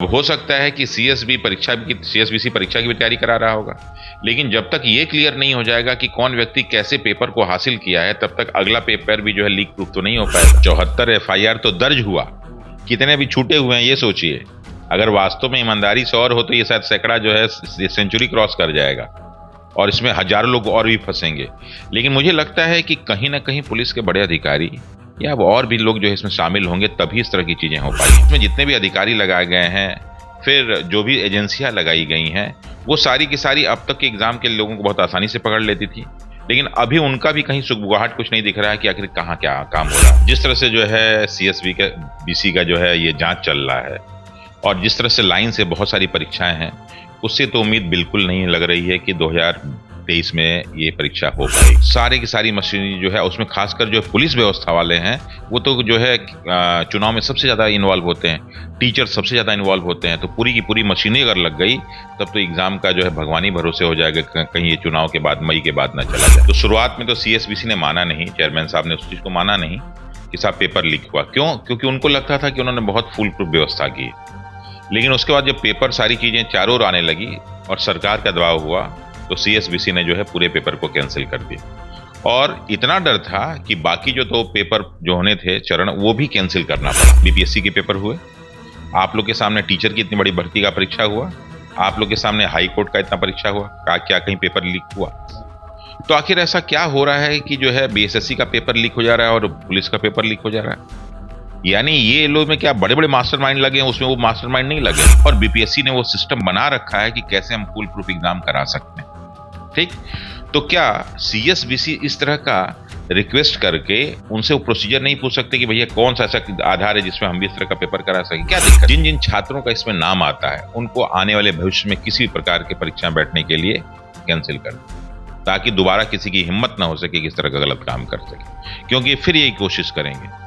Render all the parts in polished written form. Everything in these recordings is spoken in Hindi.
हो सकता है कि सीएसबीसी परीक्षा की भी तैयारी करा रहा होगा, लेकिन जब तक ये क्लियर नहीं हो जाएगा कि कौन व्यक्ति कैसे पेपर को हासिल किया है, तब तक अगला पेपर भी जो है लीक प्रूफ तो नहीं हो पाएगा। 74 एफआईआर तो दर्ज हुआ, कितने भी छूटे हुए हैं ये सोचिए। अगर वास्तव में ईमानदारी से और हो तो ये शायद सैकड़ा जो है सेंचुरी क्रॉस कर जाएगा और इसमें हजारों लोग और भी फंसेंगे। लेकिन मुझे लगता है कि कहीं ना कहीं पुलिस के बड़े अधिकारी या और भी लोग जो है इसमें शामिल होंगे, तभी इस तरह की चीजें हो पाई। इसमें जितने भी अधिकारी लगाए गए हैं, फिर जो भी एजेंसियां लगाई गई हैं, वो सारी की सारी अब तक के एग्जाम के लोगों को बहुत आसानी से पकड़ लेती थी, लेकिन अभी उनका भी कहीं सुगबुगाहट कुछ नहीं दिख रहा है कि आखिर कहाँ क्या काम हो रहा है। जिस तरह से जो है बीसी का जो है ये जांच चल रहा है और जिस तरह से लाइन से बहुत सारी परीक्षाएं हैं, उससे तो उम्मीद बिल्कुल नहीं लग रही है कि 2023 में ये परीक्षा हो पाई। सारी की सारी मशीनरी जो है उसमें खासकर जो पुलिस व्यवस्था वाले हैं, वो तो जो है चुनाव में सबसे ज़्यादा इन्वॉल्व होते हैं, टीचर सबसे ज़्यादा इन्वॉल्व होते हैं, तो पूरी की पूरी मशीनरी अगर लग गई तब तो एग्जाम का जो है भगवानी भरोसे हो जाएगा, कहीं ये चुनाव के बाद मई के बाद ना चला जाए। तो शुरुआत में तो सीएसबीसी ने माना नहीं, चेयरमैन साहब ने उस चीज़ को माना नहीं कि साहब पेपर लीक हुआ। क्यों? क्योंकि उनको लगता था कि उन्होंने बहुत फुल प्रूफ व्यवस्था की। लेकिन उसके बाद जब पेपर सारी चीजें चारों ओर आने लगी और सरकार का दबाव हुआ, तो सीएसबीसी ने जो है पूरे पेपर को कैंसिल कर दिया। और इतना डर था कि बाकी जो 2 पेपर जो होने थे चरण, वो भी कैंसिल करना पड़ा। बीपीएससी के पेपर हुए, आप लोग के सामने टीचर की इतनी बड़ी भर्ती का परीक्षा हुआ, आप लोग के सामने हाई कोर्ट का इतना परीक्षा हुआ, क्या कहीं पेपर लीक हुआ? तो आखिर ऐसा क्या हो रहा है कि जो है बीएसएससी का पेपर लीक हो जा रहा है और पुलिस का पेपर लीक हो जा रहा है? यानी ये लोग में क्या बड़े बड़े मास्टरमाइंड लगे हैं, उसमें वो मास्टरमाइंड नहीं लगे। और बीपीएससी ने वो सिस्टम बना रखा है कि कैसे हम फुल प्रूफ एग्जाम करा सकते हैं। ठीक, तो क्या सीएसबीसी इस तरह का रिक्वेस्ट करके उनसे वो प्रोसीजर नहीं पूछ सकते कि भैया कौन सा ऐसा आधार है जिसमें हम भी इस तरह का पेपर करा सकें? क्या दिक्कत? जिन जिन छात्रों का इसमें नाम आता है उनको आने वाले भविष्य में किसी प्रकार के परीक्षा बैठने के लिए कैंसिल कर, ताकि दोबारा किसी की हिम्मत ना हो सके कि इस तरह का गलत काम कर सके। क्योंकि फिर ये कोशिश करेंगे,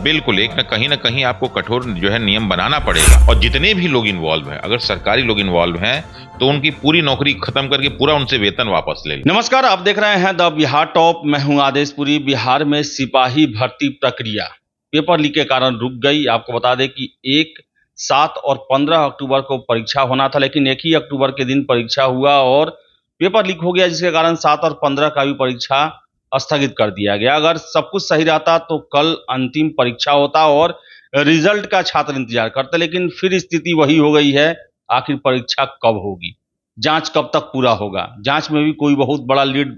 बिल्कुल एक ना कहीं आपको कठोर जो है नियम बनाना पड़ेगा। और जितने भी लोग इन्वॉल्व हैं, अगर सरकारी लोग इन्वॉल्व हैं, तो उनकी पूरी नौकरी खत्म करके पूरा उनसे वेतन वापस ले लें। नमस्कार, आप देख रहे हैं द बिहार टॉप। मैं हूं आदेशपुरी। बिहार में सिपाही भर्ती प्रक्रिया पेपर लीक के कारण रुक गई। आपको बता दें कि 1, 7 और 15 अक्टूबर को परीक्षा होना था, लेकिन 1 ही अक्टूबर के दिन परीक्षा हुआ और पेपर लीक हो गया, जिसके कारण 7 और 15 का भी परीक्षा स्थगित कर दिया गया। अगर सब कुछ सही रहता तो कल अंतिम परीक्षा होता और रिजल्ट का छात्र इंतजार करते, लेकिन फिर स्थिति वही हो गई है। आखिर परीक्षा कब होगी, जांच कब तक पूरा होगा? जांच में भी कोई बहुत बड़ा लीड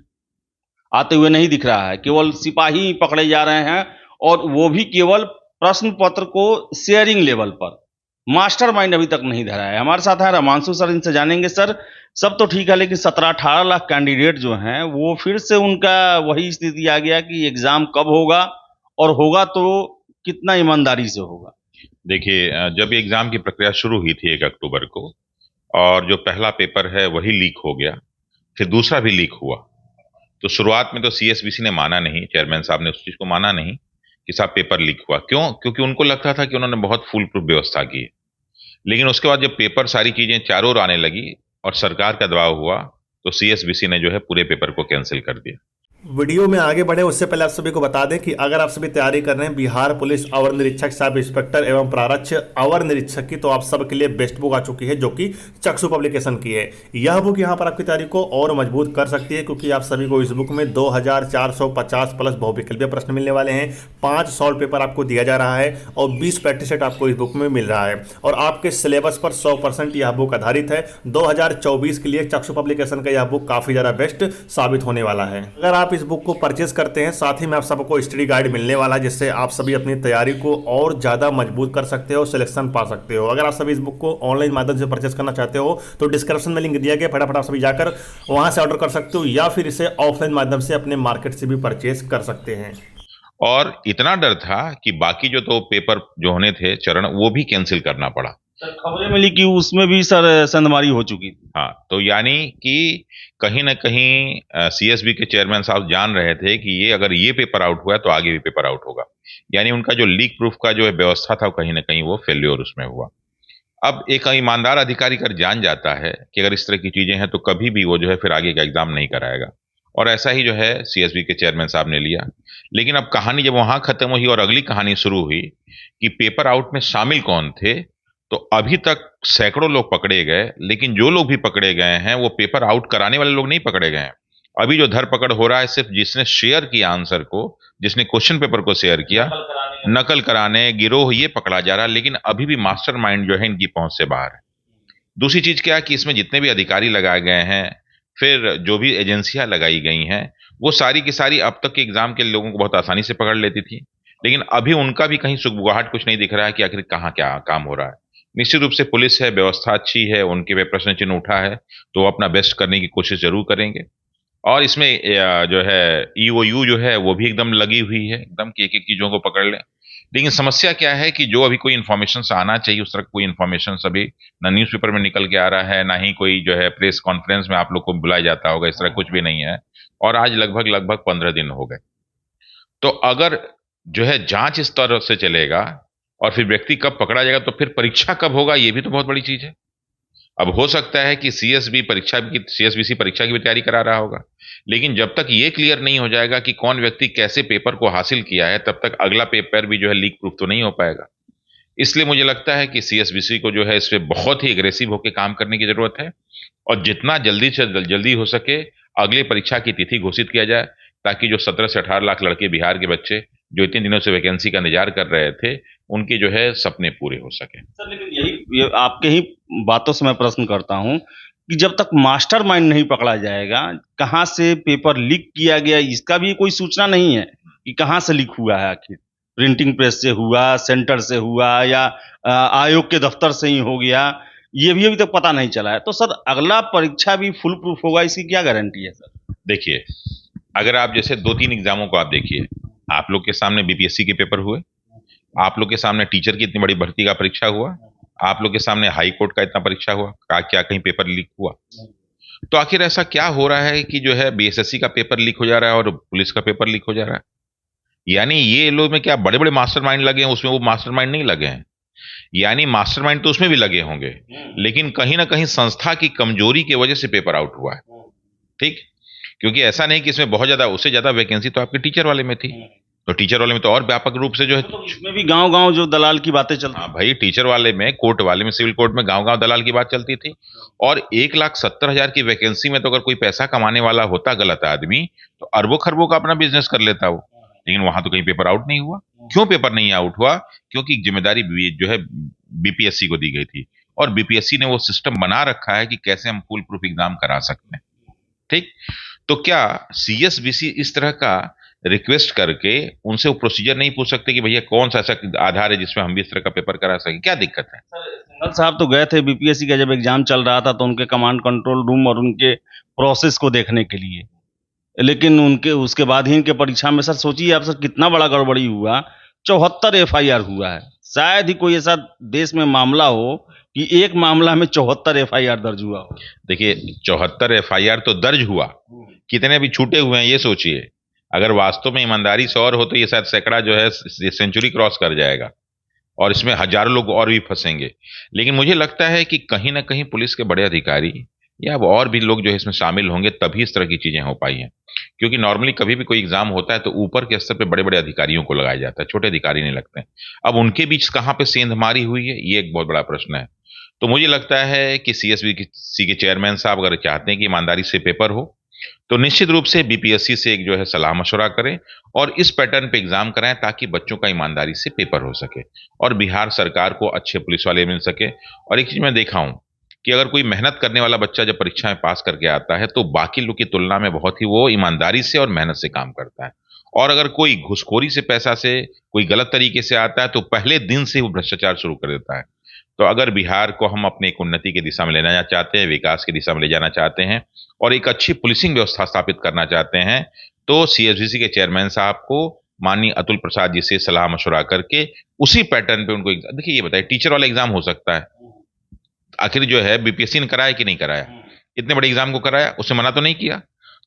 आते हुए नहीं दिख रहा है। केवल सिपाही पकड़े जा रहे हैं और वो भी केवल प्रश्न पत्र को शेयरिंग लेवल पर। मास्टरमाइंड अभी तक नहीं धरा है। हमारे साथ है रमांशु सर, इनसे जानेंगे। सर, सब तो ठीक है, लेकिन 17-18 लाख कैंडिडेट जो हैं वो फिर से उनका वही स्थिति आ गया कि एग्जाम कब होगा और होगा तो कितना ईमानदारी से होगा। देखिए, जब एग्जाम की प्रक्रिया शुरू हुई थी 1 अक्टूबर को, और जो पहला पेपर है वही लीक हो गया, फिर दूसरा भी लीक हुआ, तो शुरुआत में तो सीएसबीसी ने माना नहीं, चेयरमैन साहब ने उस चीज को माना नहीं कि साहब पेपर लीक हुआ। क्यों? क्योंकि उनको लगता था कि उन्होंने बहुत फुल प्रूफ व्यवस्था की है। लेकिन उसके बाद जब पेपर सारी चीजें चारों ओर आने लगी और सरकार का दबाव हुआ, तो सीएसबीसी ने जो है पूरे पेपर को कैंसिल कर दिया। वीडियो में आगे बढ़े उससे पहले आप सभी को बता दें कि अगर आप सभी तैयारी कर रहे हैं बिहार पुलिस अवर निरीक्षक, सब इंस्पेक्टर एवं प्रारक्ष अवर निरीक्षक की, तो आप सबके लिए बेस्ट बुक आ चुकी है, जो कि चक्षु पब्लिकेशन की है। यह बुक यहां पर आपकी तैयारी को और मजबूत कर सकती है, क्योंकि आप सभी को इस बुक में 2450 प्लस बहुविकल्पीय प्रश्न मिलने वाले हैं, 5 सॉल्व पेपर आपको दिया जा रहा है और 20 प्रैक्टिस सेट आपको इस बुक में मिल रहा है। और आपके सिलेबस पर 100% यह बुक आधारित है। 2024 के लिए चक्षु पब्लिकेशन का यह बुक काफी ज्यादा बेस्ट साबित होने वाला है। अगर आप इस बुक को परचेज करते हैं, साथ ही में आप सबको स्टडी गाइड मिलने वाला है, जिससे आप सभी अपनी तैयारी को और ज्यादा मजबूत कर सकते हो, सिलेक्शन पा सकते हो। अगर आप सभी इस बुक को ऑनलाइन माध्यम से परचेज करना चाहते हो तो डिस्क्रिप्शन में लिंक दिया गया, फटाफट आप सभी जाकर वहां से ऑर्डर कर सकते हो, या फिर इसे ऑफलाइन माध्यम से अपने मार्केट से भी परचेज कर सकते हैं। और इतना डर था कि बाकी जो 2 पेपर जो होने थे चरण, वो भी कैंसिल करना पड़ा। सर, खबरें मिली कि उसमें भी सर संदमारी हो चुकी थी। हाँ, तो यानी कि कहीं ना कहीं सीएसबी के चेयरमैन साहब जान रहे थे कि ये अगर ये पेपर आउट हुआ तो आगे भी पेपर आउट होगा। यानी उनका जो लीक प्रूफ का जो व्यवस्था था, कहीं ना कहीं वो फेल्योर उसमें हुआ। अब एक ईमानदार अधिकारी कर जान जाता है कि अगर इस तरह की चीजें हैं तो कभी भी वो जो है फिर आगे का एग्जाम नहीं कराएगा, और ऐसा ही जो है सीएसबी के चेयरमैन साहब ने लिया। लेकिन अब कहानी जब वहां खत्म हुई और अगली कहानी शुरू हुई कि पेपर आउट में शामिल कौन थे, तो अभी तक सैकड़ों लोग पकड़े गए, लेकिन जो लोग भी पकड़े गए हैं वो पेपर आउट कराने वाले लोग नहीं पकड़े गए हैं। अभी जो धरपकड़ हो रहा है सिर्फ जिसने शेयर किया आंसर को, जिसने क्वेश्चन पेपर को शेयर किया, नकल कराने गिरोह ये पकड़ा जा रहा है, लेकिन अभी भी मास्टरमाइंड जो है इनकी पहुंच से बाहर है। दूसरी चीज क्या है कि इसमें जितने भी अधिकारी लगाए गए हैं, फिर जो भी एजेंसियां लगाई गई हैं, वो सारी की सारी अब तक के एग्जाम के लोगों को बहुत आसानी से पकड़ लेती थी, लेकिन अभी उनका भी कहीं सुगबुगाहट कुछ नहीं दिख रहा है कि आखिर कहाँ क्या काम हो रहा है। निश्चित रूप से पुलिस है, व्यवस्था अच्छी है, उनके पे प्रश्न चिन्ह उठा है, तो वो अपना बेस्ट करने की कोशिश जरूर करेंगे। और इसमें जो है ईओयू जो है वो भी एकदम लगी हुई है, एकदम कि एक एक चीजों को पकड़ ले। लेकिन समस्या क्या है कि जो अभी कोई इन्फॉर्मेशन आना चाहिए उस तरह कोई इन्फॉर्मेशन अभी ना न्यूज़पेपर में निकल के आ रहा है, ना ही कोई जो है प्रेस कॉन्फ्रेंस में आप लोग को बुलाया जाता होगा, इस तरह कुछ भी नहीं है। और आज लगभग लगभग 15 दिन हो गए। तो अगर जो है जांच इस तरह से चलेगा और फिर व्यक्ति कब पकड़ा जाएगा, तो फिर परीक्षा कब होगा, ये भी तो बहुत बड़ी चीज है। अब हो सकता है कि सीएसबीसी परीक्षा की भी तैयारी करा रहा होगा, लेकिन जब तक ये क्लियर नहीं हो जाएगा कि कौन व्यक्ति कैसे पेपर को हासिल किया है, तब तक अगला पेपर भी जो है लीक प्रूफ तो नहीं हो पाएगा। इसलिए मुझे लगता है कि सीएसबीसी को जो है इस पे बहुत ही एग्रेसिव होकर काम करने की जरूरत है, और जितना जल्दी से जल्दी हो सके अगली परीक्षा की तिथि घोषित किया जाए, ताकि जो 17 से 18 लाख लड़के बिहार के बच्चे जो इतने दिनों से वैकेंसी का इंतजार कर रहे थे, उनके जो है सपने पूरे हो सके। सर लेकिन ये आपके ही बातों से मैं प्रश्न करता हूं कि जब तक मास्टरमाइंड नहीं पकड़ा जाएगा, कहां से पेपर लीक किया गया इसका भी कोई सूचना नहीं है कि कहां से लीक हुआ है। आखिर प्रिंटिंग प्रेस से हुआ, सेंटर से हुआ, या आयोग के दफ्तर से ही हो गया, ये भी अभी तक पता नहीं चला है। तो सर अगला परीक्षा भी फुल प्रूफ होगा, इसकी क्या गारंटी है सर? देखिए, अगर आप जैसे 2-3 एग्जामों को आप देखिए, आप लोग के सामने बीपीएससी के पेपर हुए, आप लोग के सामने टीचर की इतनी बड़ी भर्ती का परीक्षा हुआ, आप लोग के सामने हाई कोर्ट का इतना परीक्षा हुआ, क्या कहीं पेपर लीक हुआ? तो आखिर ऐसा क्या हो रहा है कि जो है बीएसएससी का पेपर लीक हो जा रहा है और पुलिस का पेपर लीक हो जा रहा है? यानी ये लोग में क्या बड़े बड़े मास्टरमाइंड लगे हैं, उसमें वो मास्टरमाइंड नहीं लगे हैं? यानी मास्टरमाइंड तो उसमें भी लगे होंगे, लेकिन कहीं ना कहीं संस्था की कमजोरी की वजह से पेपर आउट हुआ है। ठीक, क्योंकि ऐसा नहीं कि इसमें बहुत ज्यादा, उससे ज्यादा वैकेंसी तो आपके टीचर वाले में थी, तो टीचर वाले में तो और व्यापक रूप से जो है, तो उसमें भी गांव-गांव जो दलाल की बातें चलती हाँ भाई, टीचर वाले में, कोर्ट वाले में, सिविल कोर्ट में गांव गांव दलाल की बात चलती थी। और 1,70,000 की वैकेंसी में तो अगर कोई पैसा कमाने वाला होता गलत आदमी, तो अरबों खरबों का अपना बिजनेस कर लेता वो। लेकिन वहां तो कहीं पेपर आउट नहीं हुआ। क्यों पेपर नहीं आउट हुआ? क्योंकि जिम्मेदारी जो है बीपीएससी को दी गई थी, और बीपीएससी ने वो सिस्टम बना रखा है कि कैसे हम फुल प्रूफ एग्जाम करा सकते हैं। ठीक, तो क्या सीएसबीसी इस तरह का रिक्वेस्ट करके उनसे वो प्रोसीजर नहीं पूछ सकते कि भैया कौन सा ऐसा आधार है जिसमें हम भी इस तरह का पेपर करा सकें? क्या दिक्कत है? सिंघल साहब तो गए थे बीपीएससी का जब एग्जाम चल रहा था, तो उनके कमांड कंट्रोल रूम और उनके प्रोसेस को देखने के लिए, लेकिन उनके उसके बाद ही इनके परीक्षा में सर सोचिए आप सर कितना बड़ा गड़बड़ी हुआ। 74 एफआईआर हुआ है। शायद ही कोई ऐसा देश में मामला हो कि एक मामला में 74 एफआईआर दर्ज हुआ हो। देखिए, 74 एफआईआर तो दर्ज हुआ, कितने भी छूटे हुए हैं ये सोचिए। अगर वास्तव में ईमानदारी से और हो तो ये शायद सैकड़ा जो है सेंचुरी क्रॉस कर जाएगा, और इसमें हजारों लोग और भी फंसेंगे। लेकिन मुझे लगता है कि कहीं ना कहीं पुलिस के बड़े अधिकारी या अब और भी लोग जो है इसमें शामिल होंगे, तभी इस तरह की चीजें हो पाई हैं। क्योंकि नॉर्मली कभी भी कोई एग्जाम होता है तो ऊपर के स्तर पे बड़े बड़े अधिकारियों को लगाया जाता है, छोटे अधिकारी नहीं लगते हैं। अब उनके बीच कहाँ पे सेंधमारी हुई है, ये एक बहुत बड़ा प्रश्न है। तो मुझे लगता है कि सीएसबीसी के चेयरमैन साहब अगर चाहते हैं कि ईमानदारी से पेपर हो, तो निश्चित रूप से बीपीएससी से एक जो है सलाह मशवरा करें और इस पैटर्न पे एग्जाम कराएं, ताकि बच्चों का ईमानदारी से पेपर हो सके और बिहार सरकार को अच्छे पुलिस वाले मिल सके। और एक चीज मैं देखा हूं कि अगर कोई मेहनत करने वाला बच्चा जब परीक्षा में पास करके आता है, तो बाकी लोग की तुलना में बहुत ही वो ईमानदारी से और मेहनत से काम करता है। और अगर कोई घुसखोरी से, पैसा से, कोई गलत तरीके से आता है, तो पहले दिन से वो भ्रष्टाचार शुरू कर देता है। तो अगर बिहार को हम अपने एक उन्नति की दिशा में लेना चाहते हैं, विकास की दिशा में ले जाना चाहते हैं और एक अच्छी पुलिसिंग व्यवस्था स्थापित करना चाहते हैं, तो सीएसबीसी के चेयरमैन साहब को माननीय अतुल प्रसाद जी से सलाह मशवरा करके उसी पैटर्न पे उनको देखिए, ये बताइए टीचर वाला एग्जाम हो सकता है, आखिर जो है बीपीएससी ने कराया कि नहीं कराया? इतने बड़े एग्जाम को कराया, उसने मना तो नहीं किया।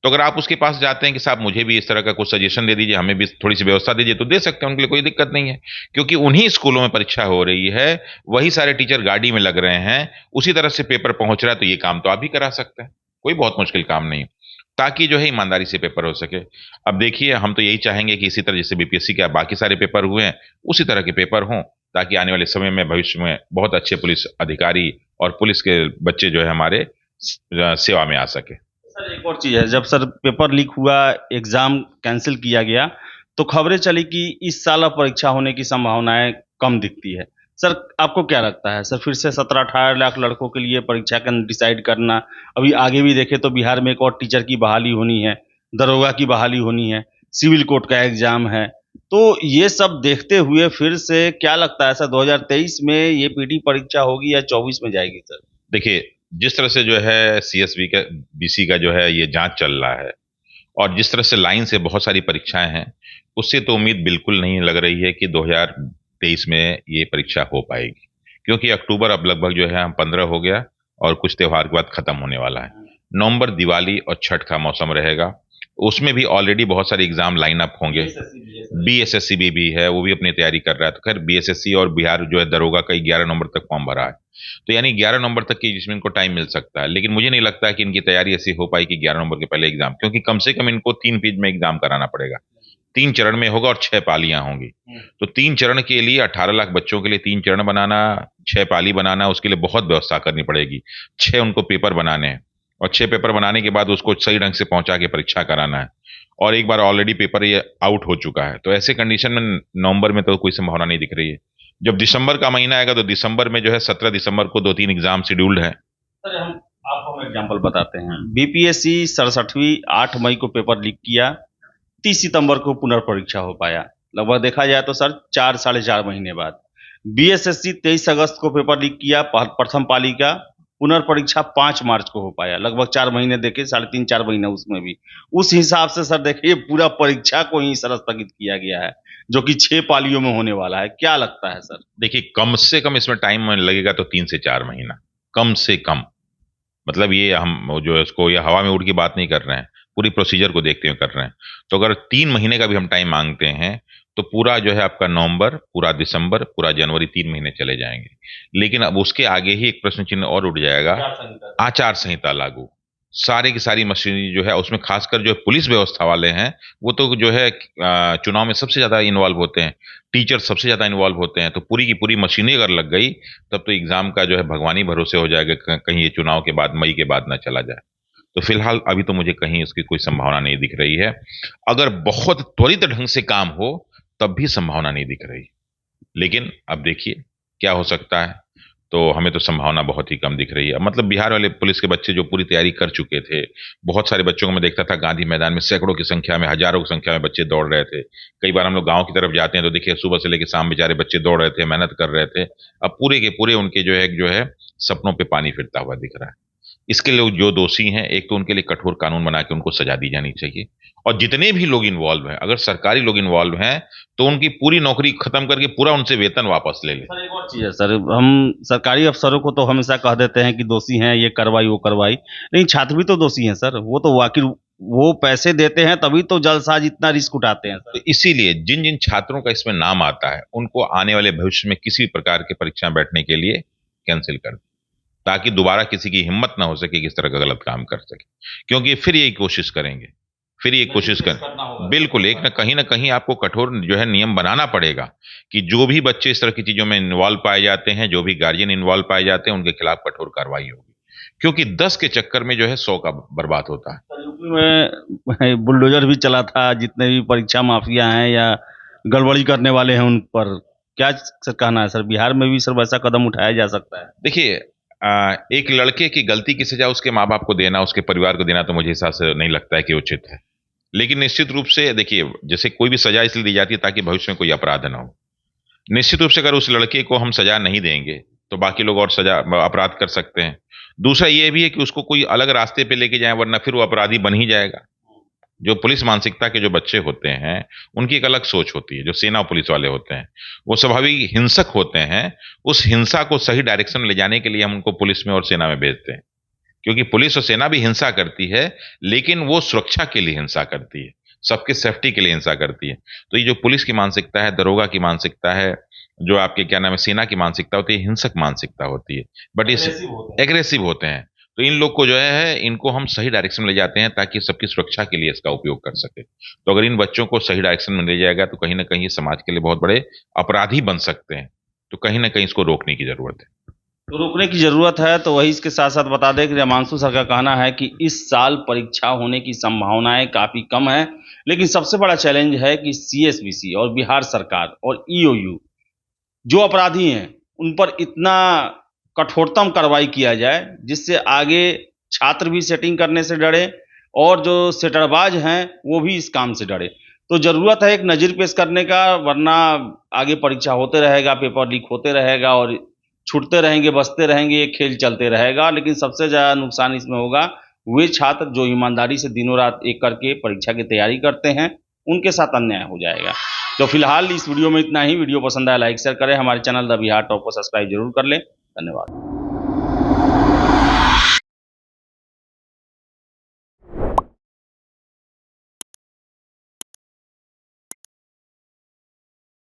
तो अगर आप उसके पास जाते हैं कि साहब मुझे भी इस तरह का कुछ सजेशन दे दीजिए, हमें भी थोड़ी सी व्यवस्था दीजिए, तो दे सकते हैं, उनके लिए कोई दिक्कत नहीं है। क्योंकि उन्हीं स्कूलों में परीक्षा हो रही है, वही सारे टीचर गाड़ी में लग रहे हैं, उसी तरह से पेपर पहुंच रहा है, तो ये काम तो आप भी करा सकते हैं, कोई बहुत मुश्किल काम नहीं, ताकि जो है ईमानदारी से पेपर हो सके। अब देखिए, हम तो यही चाहेंगे कि इसी तरह जैसे बीपीएससी के बाकी सारे पेपर हुए हैं, उसी तरह के पेपर हों, ताकि आने वाले समय में भविष्य में बहुत अच्छे पुलिस अधिकारी और पुलिस के बच्चे जो है हमारे सेवा में आ सके। सर एक और चीज़ है, जब सर पेपर लीक हुआ, एग्जाम कैंसिल किया गया, तो खबरें चली कि इस साल अब परीक्षा होने की संभावनाएं कम दिखती है। सर आपको क्या लगता है, सर फिर से 17-18 लाख लड़कों के लिए परीक्षा का डिसाइड करना, अभी आगे भी देखें तो बिहार में एक और टीचर की बहाली होनी है, दरोगा की बहाली होनी है, सिविल कोर्ट का एग्जाम है, तो ये सब देखते हुए फिर से क्या लगता है सर 2023 में ये पीटी परीक्षा होगी या 24 में जाएगी सर? देखिए, जिस तरह से जो है सीएसबी का बीसी का जो है ये जांच चल रहा है और जिस तरह से लाइन से बहुत सारी परीक्षाएं हैं, उससे तो उम्मीद बिल्कुल नहीं लग रही है कि 2023 में ये परीक्षा हो पाएगी, क्योंकि अक्टूबर अब लगभग जो है 15 हो गया और कुछ त्योहार के बाद खत्म होने वाला है। नवंबर दिवाली और छठ का मौसम रहेगा, उसमें भी ऑलरेडी बहुत सारे एग्जाम लाइन अप होंगे। बीएसएससी भी है, वो भी अपनी तैयारी कर रहा है। तो खैर बीएसएससी और बिहार जो है दरोगा का 11 नवंबर तक फॉर्म भरा है, तो यानी 11 नवंबर तक की जिसमें इनको टाइम मिल सकता है। लेकिन मुझे नहीं लगता है कि इनकी तैयारी ऐसी हो पाई कि 11 नवंबर के पहले एग्जाम, क्योंकि कम से कम इनको 3 फेज में एग्जाम कराना पड़ेगा, 3 चरण में होगा और 6 पालियां होंगी। तो 3 चरण के लिए 18 लाख बच्चों के लिए 3 चरण बनाना, 6 पाली बनाना, उसके लिए बहुत व्यवस्था करनी पड़ेगी। 6 उनको पेपर बनाने हैं और 6 पेपर बनाने के बाद उसको सही ढंग से पहुंचा के परीक्षा कराना है। और एक बार ऑलरेडी पेपर ये आउट हो चुका है, तो ऐसे कंडीशन में नवंबर में तो कोई संभावना नहीं दिख रही है। जब दिसंबर का महीना आएगा तो दिसंबर में जो है 17 दिसंबर को 2-3 एग्जाम शेड्यूल्ड है। सर आपको हम एग्जाम्पल बताते हैं। बीपीएससी 67वीं 8 मई को पेपर लीक किया, 30 सितंबर को पुनर्परीक्षा हो पाया। लगभग देखा जाए तो सर 4-4.5 महीने बाद। बीएसएससी 23 अगस्त को पेपर लीक किया, प्रथम पाली का, पुनर्परीक्षा 5 मार्च को हो पाया। लगभग 4 महीने देखे, 3.5-4 महीने उसमें भी। उस हिसाब से सर देखिए पूरा परीक्षा को ही सर स्थगित किया गया है, जो कि 6 पालियों में होने वाला है। क्या लगता है सर? देखिए, कम से कम इसमें टाइम लगेगा तो 3 से 4 महीना, कम से कम। मतलब ये हम जो है इसको ये हवा में उड़ की बात नहीं कर रहे हैं, पूरी प्रोसीजर को देखते हुए कर रहे हैं। तो अगर 3 महीने का भी हम टाइम मांगते हैं तो पूरा जो है आपका नवंबर, पूरा दिसंबर, पूरा जनवरी, 3 महीने चले जाएंगे। लेकिन अब उसके आगे ही एक प्रश्न चिन्ह और उठ जाएगा, आचार संहिता लागू। सारी की सारी मशीनरी जो है उसमें खासकर जो पुलिस व्यवस्था वाले हैं वो तो जो है चुनाव में सबसे ज्यादा इन्वॉल्व होते हैं, टीचर सबसे ज्यादा इन्वॉल्व होते हैं। तो पूरी की पूरी मशीनरी अगर लग गई तब तो एग्जाम का जो है भगवानी भरोसे हो जाएगा, कहीं ये चुनाव के बाद, मई के बाद ना चला जाए। तो फिलहाल अभी तो मुझे कहीं इसकी कोई संभावना नहीं दिख रही है। अगर बहुत त्वरित ढंग से काम हो तब भी संभावना नहीं दिख रही। लेकिन अब देखिए क्या हो सकता है, तो हमें तो संभावना बहुत ही कम दिख रही है। मतलब बिहार वाले पुलिस के बच्चे जो पूरी तैयारी कर चुके थे, बहुत सारे बच्चों को मैं देखता था गांधी मैदान में सैकड़ों की संख्या में, हजारों की संख्या में बच्चे दौड़ रहे थे। कई बार हम लोग गांव की तरफ जाते हैं तो देखिए सुबह से लेकर शाम बेचारे बच्चे दौड़ रहे थे, मेहनत कर रहे थे। अब पूरे के पूरे उनके जो है सपनों पे पानी फिरता हुआ दिख रहा है। इसके लिए जो दोषी हैं, एक तो उनके लिए कठोर कानून बना के उनको सजा दी जानी चाहिए, और जितने भी लोग इन्वॉल्व हैं, अगर सरकारी लोग इन्वॉल्व हैं तो उनकी पूरी नौकरी खत्म करके पूरा उनसे वेतन वापस ले लें। सर एक और चीज़ है सर, हम सरकारी अफसरों को तो हमेशा कह देते हैं कि दोषी हैं, ये कार्रवाई वो कार्रवाई, लेकिन छात्र भी तो दोषी हैं सर। वो तो आखिर वो पैसे देते हैं तभी तो जलसाज इतना रिस्क उठाते हैं तो सर। इसीलिए जिन जिन छात्रों का इसमें नाम आता है उनको आने वाले भविष्य में किसी भी प्रकार के परीक्षा बैठने के लिए कैंसिल कर दें, ताकि दोबारा किसी की हिम्मत ना हो सके कि इस तरह का गलत काम कर सके। क्योंकि फिर यही कोशिश करेंगे, फिर ये कोशिश कर, बिल्कुल एक ना कहीं आपको कठोर जो है नियम बनाना पड़ेगा कि जो भी बच्चे इस तरह की चीजों में इन्वॉल्व पाए जाते हैं, जो भी गार्जियन इन्वॉल्व पाए जाते हैं, उनके खिलाफ कठोर कार्रवाई होगी। क्योंकि 10 के चक्कर में जो है 100 का बर्बाद होता है। सर यूपी में बुलडोजर भी चला था, जितने भी परीक्षा माफिया हैं या गड़बड़ी करने वाले हैं उन पर क्या सर कहना है सर? बिहार में भी सर वैसा कदम उठाया जा सकता है? देखिए, एक लड़के की गलती की सजा उसके माँ बाप को देना, उसके परिवार को देना, तो मुझे हिसाब से नहीं लगता है कि उचित है। लेकिन निश्चित रूप से देखिए, जैसे कोई भी सजा इसलिए दी जाती है ताकि भविष्य में कोई अपराध ना हो। निश्चित रूप से अगर उस लड़के को हम सजा नहीं देंगे तो बाकी लोग और सजा अपराध कर सकते हैं। दूसरा ये भी है कि उसको कोई अलग रास्ते पे लेके जाए, वरना फिर वो अपराधी बन ही जाएगा। जो पुलिस मानसिकता के जो बच्चे होते हैं उनकी एक अलग सोच होती है। जो सेना और पुलिस वाले होते हैं वो स्वाभाविक हिंसक होते हैं। उस हिंसा को सही डायरेक्शन में ले जाने के लिए हम उनको पुलिस में और सेना में भेजते हैं, क्योंकि पुलिस और सेना भी हिंसा करती है, लेकिन वो सुरक्षा के लिए हिंसा करती है, सबके सेफ्टी के लिए हिंसा करती है। तो ये जो पुलिस की मानसिकता है, दरोगा की मानसिकता है, जो आपके क्या नाम है सेना की मानसिकता होती है, हिंसक मानसिकता होती है, बट इस एग्रेसिव होते हैं। तो इन लोग को जो है इनको हम सही डायरेक्शन में ले जाते हैं ताकि सबकी सुरक्षा के लिए इसका उपयोग कर सके। तो अगर इन बच्चों को सही डायरेक्शन में ले जाएगा तो कहीं ना कहीं समाज के लिए बहुत बड़े अपराधी बन सकते हैं। तो कहीं ना कहीं इसको रोकने की जरूरत है। तो रोकने की जरूरत है। तो वही इसके साथ साथ बता दें कि हिमांशु सर का कहना है कि इस साल परीक्षा होने की संभावनाएं काफी कम है, लेकिन सबसे बड़ा चैलेंज है कि सीएसबीसी और बिहार सरकार और ईओयू जो अपराधी हैं उन पर इतना कठोरतम कार्रवाई किया जाए जिससे आगे छात्र भी सेटिंग करने से डरे और जो सेटरबाज हैं वो भी इस काम से डरे। तो जरूरत है एक नज़ीर पेश करने का, वरना आगे परीक्षा होते रहेगा, पेपर लीक होते रहेगा और छूटते रहेंगे, बचते रहेंगे, ये खेल चलते रहेगा। लेकिन सबसे ज़्यादा नुकसान इसमें होगा वे छात्र जो ईमानदारी से दिनों रात एक करके परीक्षा की तैयारी करते हैं, उनके साथ अन्याय हो जाएगा। तो फिलहाल इस वीडियो में इतना ही। वीडियो पसंद आया लाइक शेयर करें, हमारे चैनल द बिहार टॉप को सब्सक्राइब जरूर कर लें। धन्यवाद।